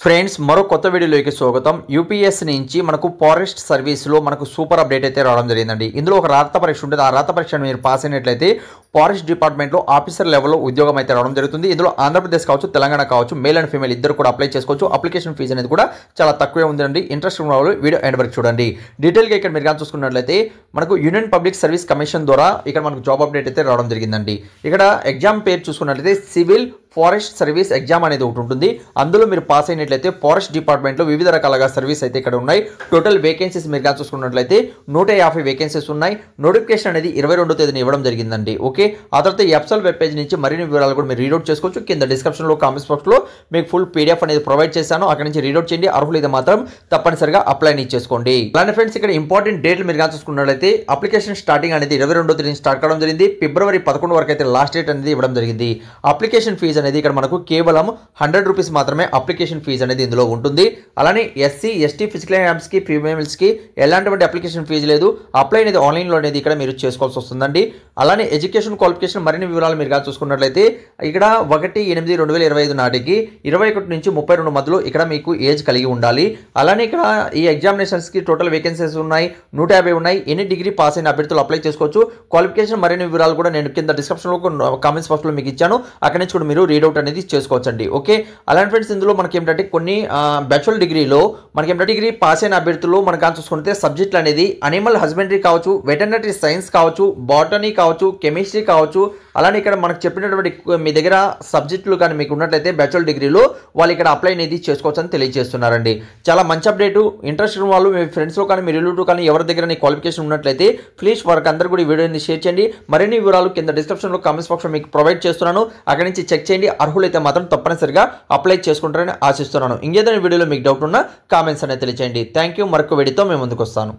Friends మరో కొత్త వీడియోలోకి స్వాగతం. యూపీఎస్ నుంచి మనకు ఫారెస్ట్ సర్వీస్లో మనకు సూపర్ అప్డేట్ అయితే రావడం జరిగిందండి. ఇందులో ఒక రాత పరీక్ష ఉంటుంది. ఆ రాత పరీక్షను మీరు పాస్ అయినట్లయితే ఫారెస్ట్ డిపార్ట్మెంట్లో ఆఫీసర్ లెవెల్లో ఉద్యోగం అయితే రావడం జరుగుతుంది. ఇందులో ఆంధ్రప్రదేశ్ కావచ్చు, తెలంగాణ కావచ్చు, మేల్ అండ్ ఫీమేల్ ఇద్దరు కూడా అప్లై చేసుకోవచ్చు. అప్లికేషన్ ఫీజు అనేది కూడా చాలా తక్కువే ఉందండి. ఇంట్రెస్ట్ ఉన్న వాళ్ళు వీడియో ఎండ్ వరకు చూడండి. డీటెయిల్గా ఇక్కడ మీరు కానీ చూసుకున్నట్లయితే మనకు యూనియన్ పబ్లిక్ సర్వీస్ కమిషన్ ద్వారా ఇక్కడ మనకు జాబ్ అప్డేట్ అయితే రావడం జరిగిందండి. ఇక్కడ ఎగ్జామ్ పేరు చూసుకున్నట్లయితే సివిల్ ఫారెస్ట్ సర్వీస్ ఎగ్జామ్ అనేది ఒకటి ఉంటుంది. అందులో మీరు పాస్ అయినట్లయితే ఫారెస్ట్ డిపార్ట్మెంట్లో వివిధ రకాలుగా సర్వీస్ అయితే ఇక్కడ ఉన్నాయి. టోటల్ వేకెన్సీస్ మీరు కానీ చూసుకున్నట్లయితే 150 వేకెన్సీస్ ఉన్నాయి. నోటిఫికేషన్ అనేది 22వ తేదీన ఇవ్వడం జరిగిందండి. ఓకే, ఆ తర్వాత ఈ ఎఫ్సల్ వెబ్ పేజ్ నుంచి మరిన్ని వివరాలు కూడా మీరు రీడౌట్ చేసుకోవచ్చు. కింద డిస్క్రిప్షన్లో కామెంట్స్ బాక్స్లో మీకు ఫుల్ పీడిఎఫ్ అనేది ప్రొవైడ్ చేశాను. అక్కడ నుంచి రీడౌట్ చేయండి. అర్హులైతే మాత్రం తప్పనిసరిగా అప్లై చేసుకోండి. అలానే ఫ్రెండ్స్ ఇక్కడ ఇంపార్టెంట్ డేట్లు మీరు కానీ చూసుకున్నట్లయితే అప్లికేషన్ స్టార్టింగ్ అనేది 22వ తేదీ స్టార్ట్ కావడం జరిగింది. ఫిబ్రవరి 11 వరకు అయితే లాస్ట్ డేట్ అనేది ఇవ్వడం జరిగింది. అప్లికేషన్ ఫీజు అనేది ఇక్కడ మనకు కేవలం 100 రూపీస్ మాత్రమే అప్లికేషన్ ఫీజు అనేది ఇందులో ఉంటుంది. అలానే ఎస్సీ ఎస్టీ ఫిజికల్ హ్యాండ్స్కి ఫీమేల్స్కి ఎలాంటి అప్లికేషన్ ఫీజు లేదు. అప్లై అనేది ఆన్లైన్లో అనేది ఇక్కడ మీరు చేసుకోవాల్సి వస్తుందండి. అలానే ఎడ్యుకేషన్ క్వాలిఫికేషన్ మరిన్ని వివరాలు మీరు కానీ చూసుకున్నట్లయితే ఇక్కడ 1/8/2025 నాటికి 21 నుంచి 32 మధ్యలో ఇక్కడ మీకు ఏజ్ కలిగి ఉండాలి. అలానే ఇక్కడ ఈ ఎగ్జామినేషన్స్కి టోటల్ వేకెన్సీస్ ఉన్నాయి, 150 ఉన్నాయి. ఎన్ని డిగ్రీ పాస్ అయిన అభ్యర్థులు అప్లై చేసుకోవచ్చు. క్వాలిఫికేషన్ మరిన్ని వివరాలు కూడా నేను కింద డిస్క్రిప్షన్లో కామెంట్స్ బాక్స్లో మీకు ఇచ్చాను. అక్కడి నుంచి కూడా మీరు రీడౌట్ అనేది చేసుకోవచ్చండి. ఓకే, అలాంటి ఫ్రెండ్స్ ఇందులో మనకి ఏంటంటే కొన్ని బ్యాచులర్ డిగ్రీలో మనకి ఏంటంటే డిగ్రీ పాస్ అయిన అభ్యర్థులు మనం కానీ చూసుకుంటే సబ్జెక్టులు అనేది అనిమల్ హస్బెండరీ కావచ్చు, వెటర్నరీ సైన్స్ కావచ్చు, బాటనీ కావచ్చు, కెమిస్ట్రీ కావచ్చు. అలానే ఇక్కడ మనకు చెప్పినటువంటి మీ దగ్గర సబ్జెక్టులు కానీ మీకు ఉన్నట్లయితే బ్యాచులర్ డిగ్రీలో వాళ్ళు ఇక్కడ అప్లై అనేది చేసుకోవచ్చు అని తెలియజేస్తున్నారండి. చాలా మంచి అప్డేట్. ఇంట్రెస్ట్ ఉన్న వాళ్ళు మీ ఫ్రెండ్స్లో కానీ మీ రిలేటివ్ కానీ ఎవరి దగ్గర క్వాలిఫికేషన్ ఉన్నట్లయితే ప్లీజ్ వారికి అందరూ కూడా ఈ వీడియోని షేర్ చేయండి. మరిన్ని వివరాలు కింద డిస్క్రిప్షన్లో కామెంట్స్ బాక్స్లో మీకు ప్రొవైడ్ చేస్తున్నాను. అక్కడి నుంచి చెక్ చేయండి. అర్హులైతే మాత్రం తప్పనిసరిగా అప్లై చేసుకుంటారని ఆశిస్తున్నాను. ఇంకేదైనా వీడియోలో మీకు డౌట్ ఉన్నా కామెంట్స్ అనేది తెలియజేయండి. Thank you. మరొక వీడియోతో మేము ముందుకు వస్తాను.